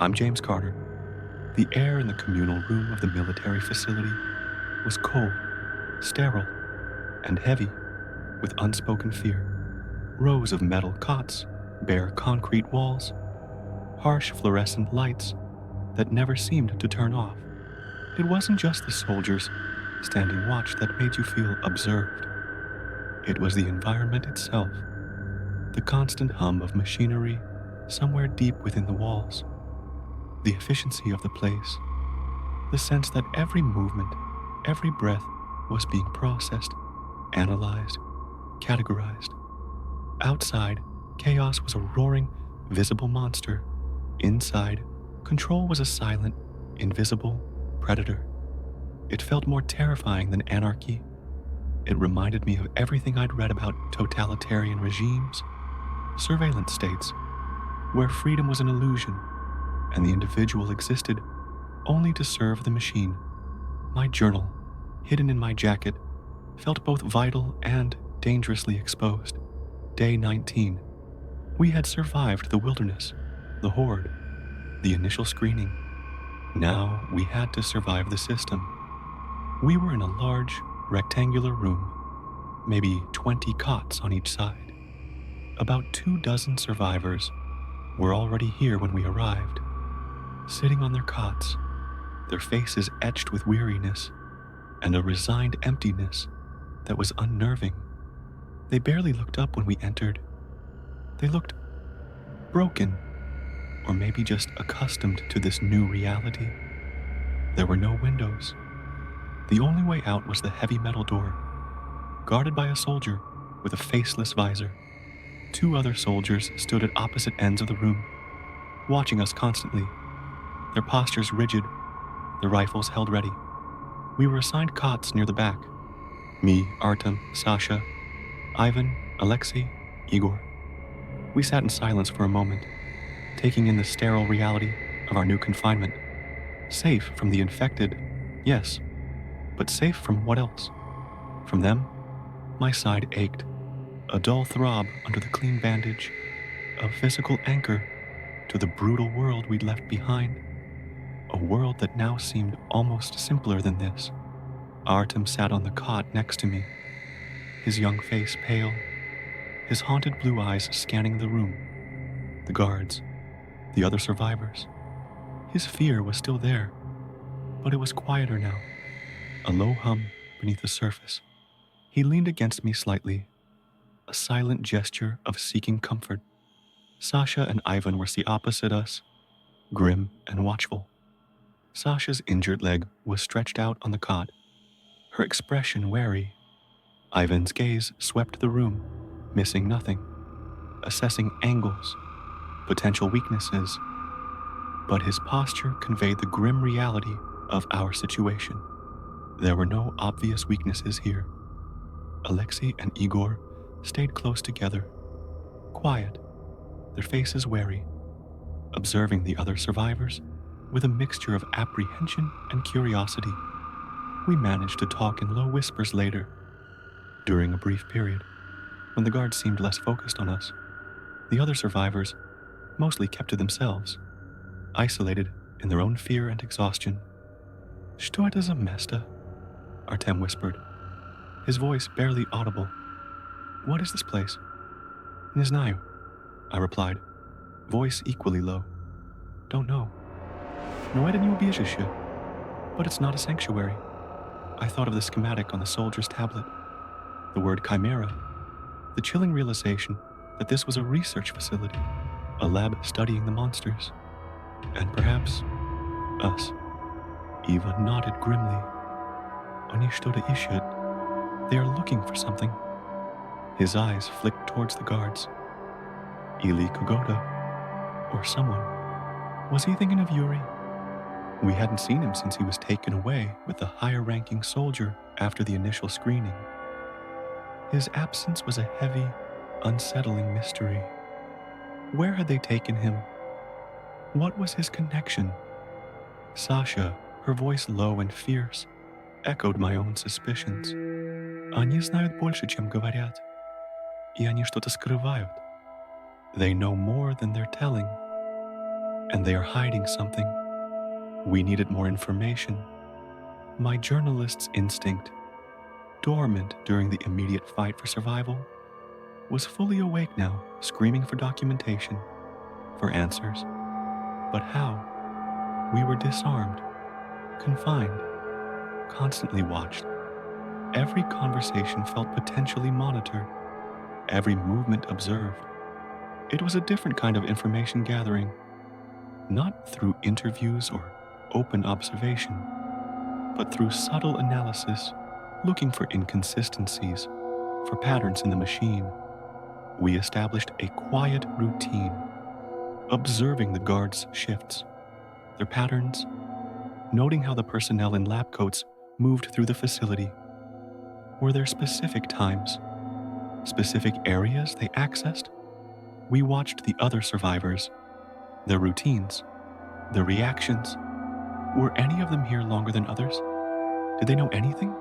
I'm James Carter. The air in the communal room of the military facility was cold, sterile, and heavy with unspoken fear. Rows of metal cots, bare concrete walls, harsh fluorescent lights that never seemed to turn off. It wasn't just the soldiers standing watch that made you feel observed. It was the environment itself, the constant hum of machinery somewhere deep within the walls, the efficiency of the place, the sense that every movement, every breath was being processed, analyzed, categorized. Outside, chaos was a roaring, visible monster. Inside, control was a silent, invisible predator. It felt more terrifying than anarchy. It reminded me of everything I'd read about totalitarian regimes, surveillance states, where freedom was an illusion and the individual existed only to serve the machine. My journal, hidden in my jacket, felt both vital and dangerously exposed. Day 19. We had survived the wilderness, the horde, the initial screening. Now we had to survive the system. We were in a large, rectangular room, maybe 20 cots on each side. About 24 survivors were already here when we arrived, sitting on their cots, their faces etched with weariness and a resigned emptiness that was unnerving. They barely looked up when we entered. They looked broken, or maybe just accustomed to this new reality. There were no windows. The only way out was the heavy metal door, guarded by a soldier with a faceless visor. 2 other soldiers stood at opposite ends of the room, watching us constantly, their postures rigid, their rifles held ready. We were assigned cots near the back. Me, Artem, Sasha, Ivan, Alexei, Igor. We sat in silence for a moment, taking in the sterile reality of our new confinement. Safe from the infected, yes, but safe from what else? From them? My side ached, a dull throb under the clean bandage, a physical anchor to the brutal world we'd left behind, a world that now seemed almost simpler than this. Artem sat on the cot next to me, his young face pale, his haunted blue eyes scanning the room, the guards, the other survivors. His fear was still there, but it was quieter now, a low hum beneath the surface. He leaned against me slightly, a silent gesture of seeking comfort. Sasha and Ivan were opposite us, grim and watchful. Sasha's injured leg was stretched out on the cot, her expression wary. Ivan's gaze swept the room, missing nothing, assessing angles, potential weaknesses, but his posture conveyed the grim reality of our situation. There were no obvious weaknesses here. Alexei and Igor stayed close together, quiet, their faces wary, observing the other survivors with a mixture of apprehension and curiosity. We managed to talk in low whispers later, during a brief period, when the guards seemed less focused on us. The other survivors mostly kept to themselves, isolated in their own fear and exhaustion. "Что это за место?" Artem whispered, his voice barely audible. "What is this place?" "Не знаю," I replied, voice equally low. "Don't know." "No, это не убежище, but it's not a sanctuary." I thought of the schematic on the soldier's tablet, the word Chimera, the chilling realization that this was a research facility, a lab studying the monsters, and perhaps us. Eva nodded grimly. "Они что-то ищут. They are looking for something." His eyes flicked towards the guards. Ili Kogoda, or someone. Was he thinking of Yuri? We hadn't seen him since he was taken away with the higher-ranking soldier after the initial screening. His absence was a heavy, unsettling mystery. Where had they taken him? What was his connection? Sasha, her voice low and fierce, echoed my own suspicions. "Они знают больше, чем говорят, и они что-то скрывают." They know more than they're telling. and they are hiding something. We needed more information. My journalist's instinct, dormant during the immediate fight for survival, was fully awake now, screaming for documentation, for answers. But how? We were disarmed, confined, constantly watched. Every conversation felt potentially monitored, every movement observed. It was a different kind of information gathering, not through interviews or open observation, but through subtle analysis, looking for inconsistencies, for patterns in the machine. We established a quiet routine, observing the guards' shifts, their patterns, noting how the personnel in lab coats moved through the facility. Were there specific times, specific areas they accessed? We watched the other survivors, their routines, their reactions. Were any of them here longer than others? Did they know anything?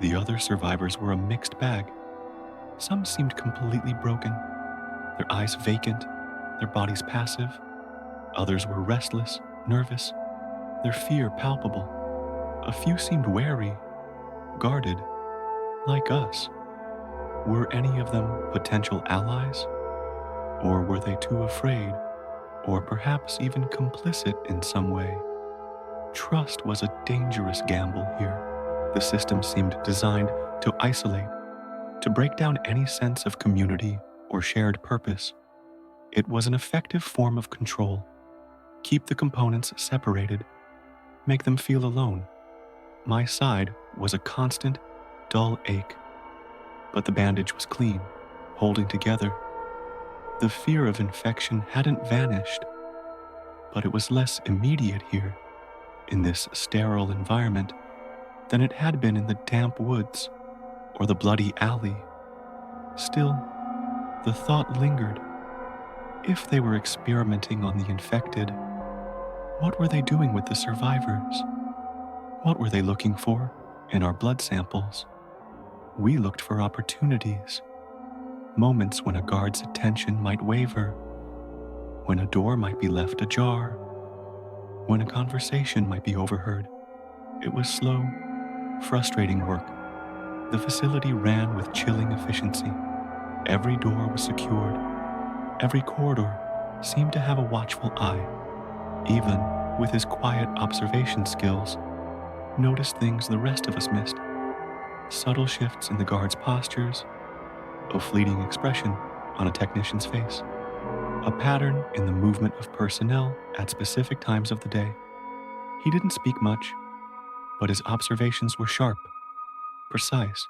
The other survivors were a mixed bag. Some seemed completely broken, their eyes vacant, their bodies passive. Others were restless, nervous, their fear palpable. A few seemed wary, guarded, like us. Were any of them potential allies? Or were they too afraid, or perhaps even complicit in some way? Trust was a dangerous gamble here. The system seemed designed to isolate, to break down any sense of community or shared purpose. It was an effective form of control. Keep the components separated, make them feel alone. My side was a constant, dull ache, but the bandage was clean, holding together. The fear of infection hadn't vanished, but it was less immediate here, in this sterile environment, than it had been in the damp woods or the bloody alley. Still, the thought lingered. If they were experimenting on the infected, what were they doing with the survivors? What were they looking for in our blood samples? We looked for opportunities, moments when a guard's attention might waver, when a door might be left ajar, when a conversation might be overheard. It was slow, frustrating work. The facility ran with chilling efficiency. Every door was secured. Every corridor seemed to have a watchful eye. Even with his quiet observation skills, noticed things the rest of us missed. Subtle shifts in the guards' postures, a fleeting expression on a technician's face, a pattern in the movement of personnel at specific times of the day. He didn't speak much, but his observations were sharp, precise.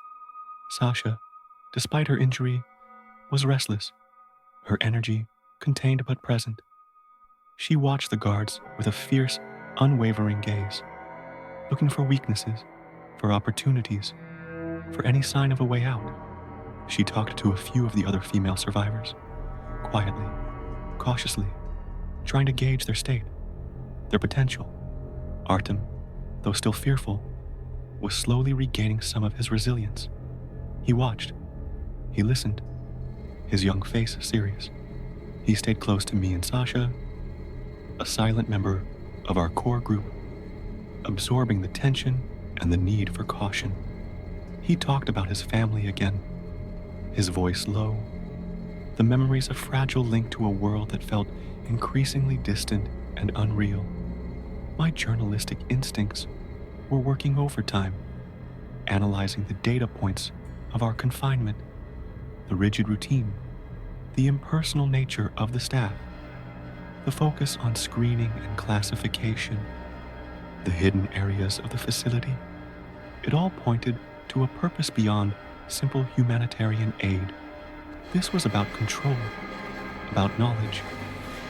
Sasha, despite her injury, was restless, her energy contained but present. She watched the guards with a fierce, unwavering gaze, looking for weaknesses, for opportunities, for any sign of a way out. She talked to a few of the other female survivors, quietly, cautiously, trying to gauge their state, their potential. Artem, though still fearful, was slowly regaining some of his resilience. He watched. He listened, his young face serious. He stayed close to me and Sasha, a silent member of our core group, absorbing the tension and the need for caution. He talked about his family again, his voice low, the memories of fragile link to a world that felt increasingly distant and unreal. My journalistic instincts were working overtime, analyzing the data points of our confinement, the rigid routine, the impersonal nature of the staff, the focus on screening and classification, the hidden areas of the facility. It all pointed to a purpose beyond simple humanitarian aid. This was about control, about knowledge,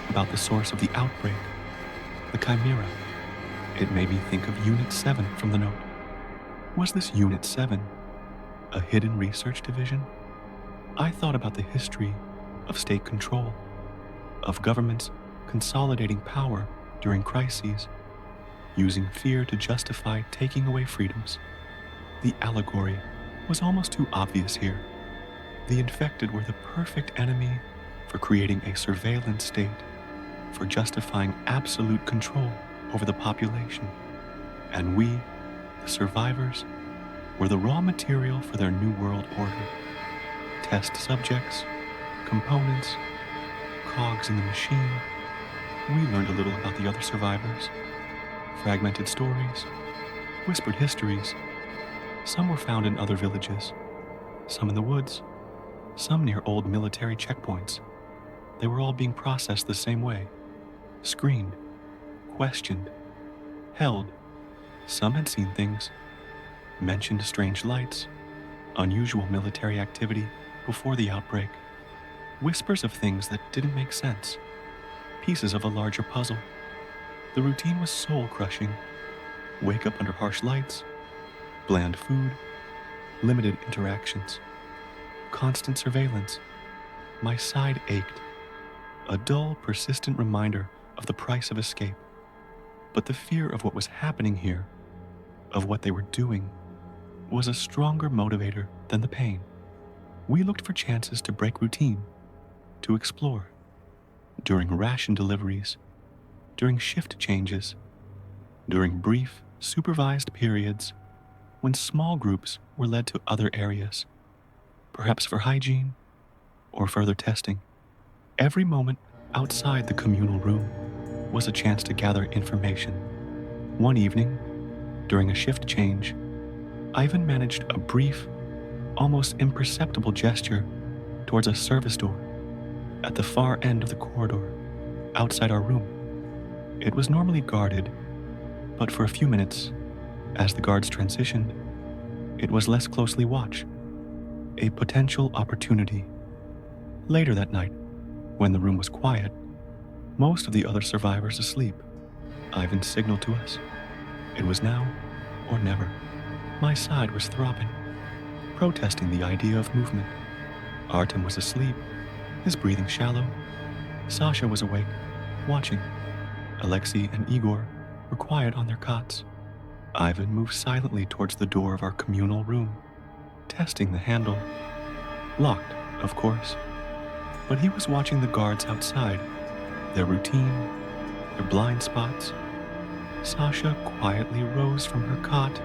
about the source of the outbreak, the Chimera. It made me think of Unit 7 from the note. Was this Unit 7 a hidden research division? I thought about the history of state control, of governments consolidating power during crises, using fear to justify taking away freedoms. The allegory was almost too obvious here. The infected were the perfect enemy for creating a surveillance state, for justifying absolute control over the population. And we, the survivors, were the raw material for their new world order. Test subjects, components, cogs in the machine. We learned a little about the other survivors. Fragmented stories, whispered histories. Some were found in other villages, some in the woods, some near old military checkpoints. They were all being processed the same way. Screened, questioned, held. Some had seen things, mentioned strange lights, unusual military activity before the outbreak, whispers of things that didn't make sense, pieces of a larger puzzle. The routine was soul-crushing. Wake up under harsh lights, bland food, limited interactions, constant surveillance. My side ached, a dull, persistent reminder of the price of escape. But the fear of what was happening here, of what they were doing, was a stronger motivator than the pain. We looked for chances to break routine, to explore. During ration deliveries, during shift changes, during brief, supervised periods when small groups were led to other areas, perhaps for hygiene or further testing. Every moment outside the communal room was a chance to gather information. One evening, during a shift change, Ivan managed a brief, almost imperceptible gesture towards a service door at the far end of the corridor outside our room. It was normally guarded, but for a few minutes, as the guards transitioned, it was less closely watched, a potential opportunity. Later that night, when the room was quiet, most of the other survivors asleep, Ivan signaled to us. It was now or never. My side was throbbing, protesting the idea of movement. Artem was asleep, his breathing shallow. Sasha was awake, watching. Alexei and Igor were quiet on their cots. Ivan moved silently towards the door of our communal room, testing the handle. Locked, of course. But he was watching the guards outside, their routine, their blind spots. Sasha quietly rose from her cot,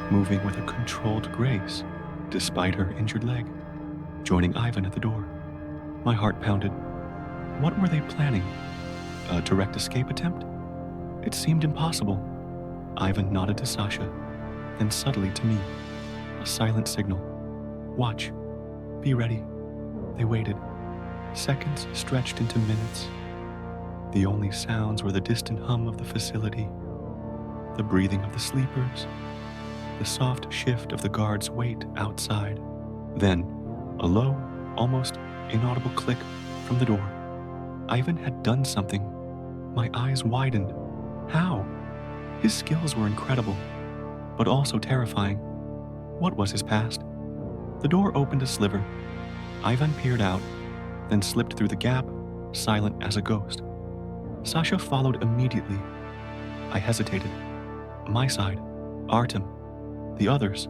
moving with a controlled grace, despite her injured leg, joining Ivan at the door. My heart pounded. What were they planning? A direct escape attempt? It seemed impossible. Ivan nodded to Sasha, then subtly to me, a silent signal. Watch. Be ready. They waited. Seconds stretched into minutes. The only sounds were the distant hum of the facility, the breathing of the sleepers, the soft shift of the guard's weight outside. Then, a low, almost inaudible click from the door. Ivan had done something. My eyes widened. How? His skills were incredible, but also terrifying. What was his past? The door opened a sliver. Ivan peered out, then slipped through the gap, silent as a ghost. Sasha followed immediately. I hesitated. My side, Artem, the others.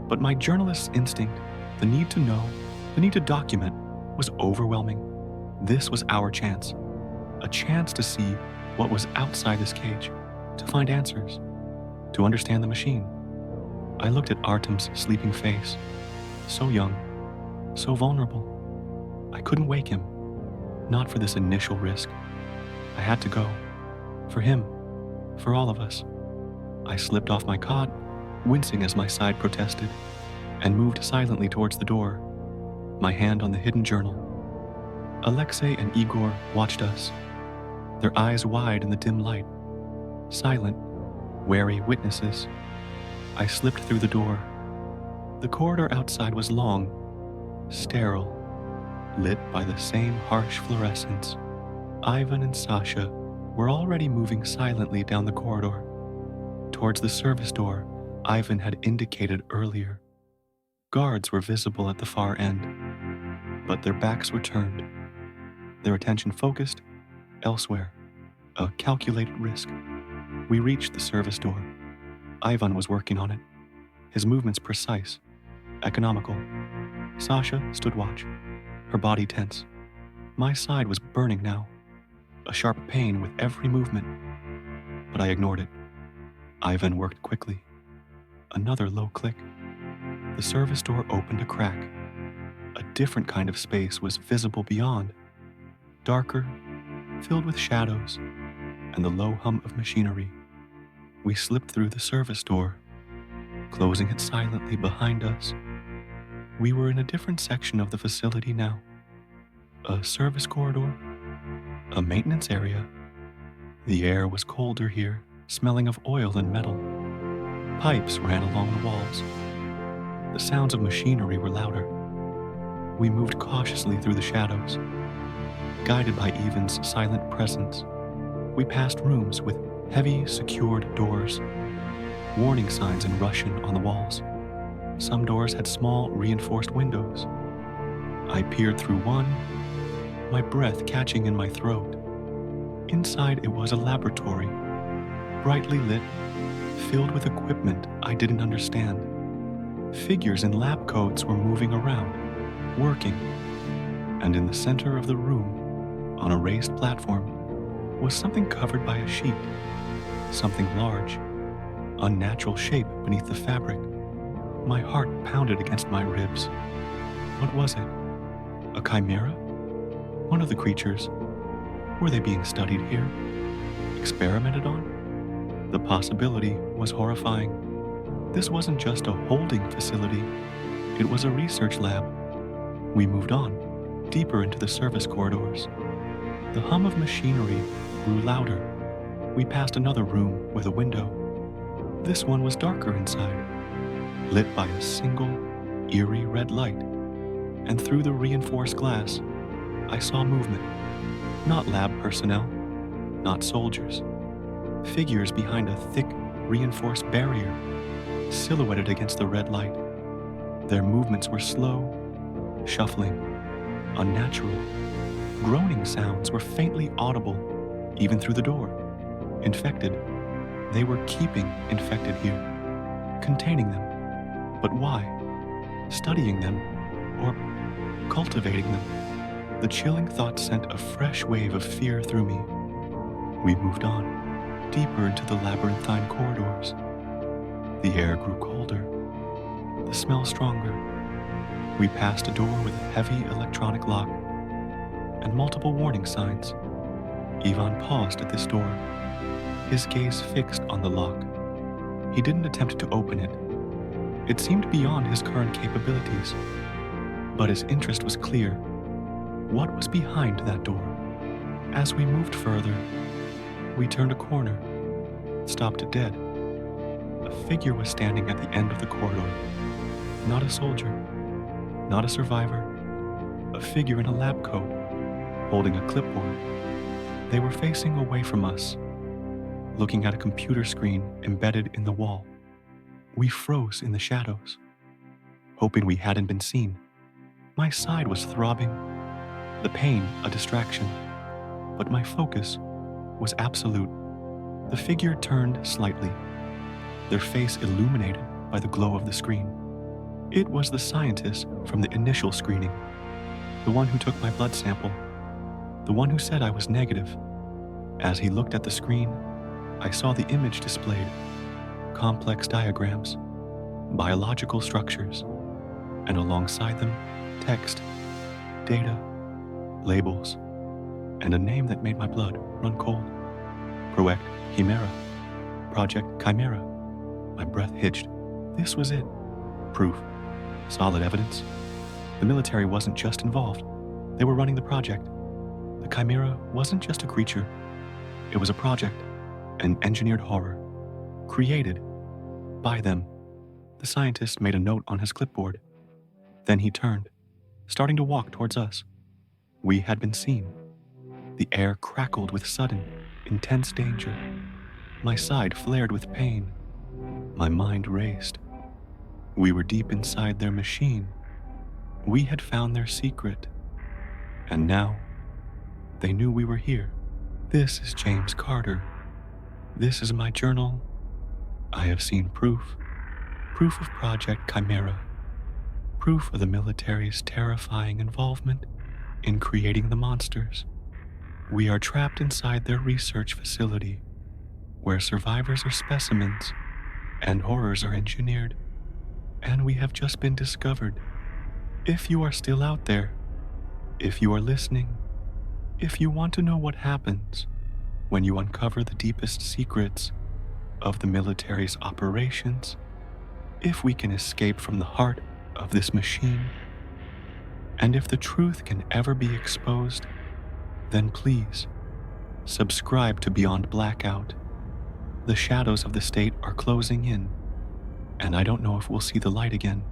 But my journalist's instinct, the need to know, the need to document, was overwhelming. This was our chance. A chance to see what was outside this cage, to find answers, to understand the machine. I looked at Artem's sleeping face, so young, so vulnerable. I couldn't wake him, not for this initial risk. I had to go, for him, for all of us. I slipped off my cot, wincing as my side protested, and moved silently towards the door, my hand on the hidden journal. Alexei and Igor watched us, their eyes wide in the dim light, silent, wary witnesses. I slipped through the door. The corridor outside was long, sterile, lit by the same harsh fluorescence. Ivan and Sasha were already moving silently down the corridor, towards the service door Ivan had indicated earlier. Guards were visible at the far end, but their backs were turned, their attention focused elsewhere, a calculated risk. We reached the service door. Ivan was working on it, his movements precise, economical. Sasha stood watch, her body tense. My side was burning now. a sharp pain with every movement, but I ignored it. Ivan worked quickly. Another low click. The service door opened a crack. A different kind of space was visible beyond, darker, filled with shadows, and the low hum of machinery. We slipped through the service door, closing it silently behind us. We were in a different section of the facility now. A service corridor, a maintenance area. The air was colder here, smelling of oil and metal. Pipes ran along the walls. The sounds of machinery were louder. We moved cautiously through the shadows. Guided by Ivan's silent presence, we passed rooms with heavy, secured doors, warning signs in Russian on the walls. Some doors had small, reinforced windows. I peered through one, my breath catching in my throat. Inside, it was a laboratory, brightly lit, filled with equipment I didn't understand. Figures in lab coats were moving around, working, and in the center of the room, on a raised platform, was something covered by a sheet, something large, unnatural shape beneath the fabric. My heart pounded against my ribs. What was it? A chimera? One of the creatures. Were they being studied here? Experimented on? The possibility was horrifying. This wasn't just a holding facility. It was a research lab. We moved on, deeper into the service corridors. The hum of machinery grew louder. We passed another room with a window. This one was darker inside, lit by a single, eerie red light. And through the reinforced glass, I saw movement. Not lab personnel, not soldiers. Figures behind a thick, reinforced barrier, silhouetted against the red light. Their movements were slow, shuffling, unnatural. Groaning sounds were faintly audible, even through the door. Infected. They were keeping infected here, containing them. But why? Studying them, or cultivating them? The chilling thought sent a fresh wave of fear through me. We moved on, deeper into the labyrinthine corridors. The air grew colder, the smell stronger. We passed a door with a heavy electronic lock and multiple warning signs. Ivan paused at this door, his gaze fixed on the lock. He didn't attempt to open it. It seemed beyond his current capabilities, but his interest was clear. What was behind that door? As we moved further, we turned a corner, stopped dead. A figure was standing at the end of the corridor. Not a soldier, not a survivor, a figure in a lab coat, holding a clipboard. They were facing away from us, looking at a computer screen embedded in the wall. We froze in the shadows, hoping we hadn't been seen. My side was throbbing, the pain a distraction, but my focus was absolute. The figure turned slightly, their face illuminated by the glow of the screen. It was the scientist from the initial screening, the one who took my blood sample, the one who said I was negative. As he looked at the screen, I saw the image displayed, complex diagrams, biological structures, and alongside them, text, data, labels, and a name that made my blood run cold. Proect Himera. Project Chimera. My breath hitched. This was it. Proof. Solid evidence. The military wasn't just involved. They were running the project. The Chimera wasn't just a creature. It was a project, an engineered horror, created by them. The scientist made a note on his clipboard. Then he turned, starting to walk towards us. We had been seen. The air crackled with sudden, intense danger. My side flared with pain. My mind raced. We were deep inside their machine. We had found their secret. And now, they knew we were here. This is James Carter. This is my journal. I have seen proof. Proof of Project Chimera. Proof of the military's terrifying involvement in creating the monsters. We are trapped inside their research facility, where survivors are specimens and horrors are engineered, and we have just been discovered. If you are still out there, if you are listening, if you want to know what happens when you uncover the deepest secrets of the military's operations, if we can escape from the heart of this machine, and if the truth can ever be exposed, then please subscribe to Beyond Blackout. The shadows of the state are closing in, and I don't know if we'll see the light again.